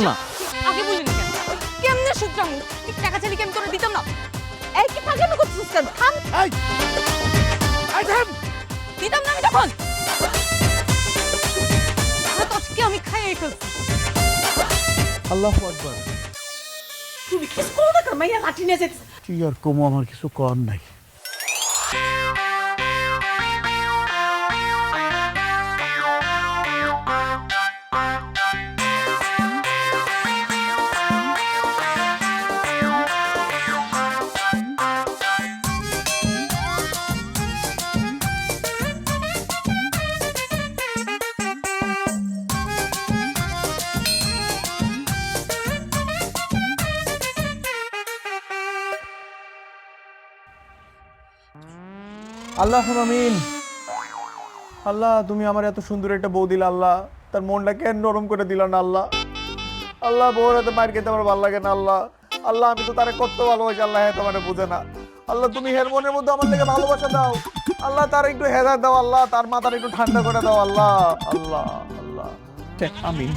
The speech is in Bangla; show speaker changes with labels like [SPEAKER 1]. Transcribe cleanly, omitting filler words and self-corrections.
[SPEAKER 1] না
[SPEAKER 2] আগে বলিনি কেন? কেমনে শুধরামু? ঠিক টাকা চাইলে কি আমি তোরে দিতাম না? এই কি পাগলামি করছিস কেন? থাম। দিতাম না আমি তখন। তাহলে তো আজকে আমি খাইয়ে ফেলছি।
[SPEAKER 1] আল্লাহু আকবার।
[SPEAKER 2] তুমি কিছু করো না কেন? মাইয়া লাঠি নিয়ে যেতে।
[SPEAKER 1] কি আর কমো, আমার কিছু কর নাই।
[SPEAKER 3] আল্লাহ আমিন। আল্লাহ, তুমি আমার এত সুন্দর একটা বউ দিলা আল্লাহ, তার মনটা কেন নরম করে দিলা না আল্লাহ। আল্লাহ, বউর হাতে মার খেতে আমার ভালো লাগে না আল্লাহ। আল্লাহ, আমি তো তারে কত ভালোবাসি আল্লাহ, হ্যাঁ তোমার বুঝে না আল্লাহ। তুমি হের মনের মধ্যে আমার লেগে ভালোবাসা দাও আল্লাহ, তার একটু হেদায়েত দাও আল্লাহ, তার মাথার একটু ঠান্ডা করে দাও আল্লাহ। আল্লাহ আল্লাহ আমিন।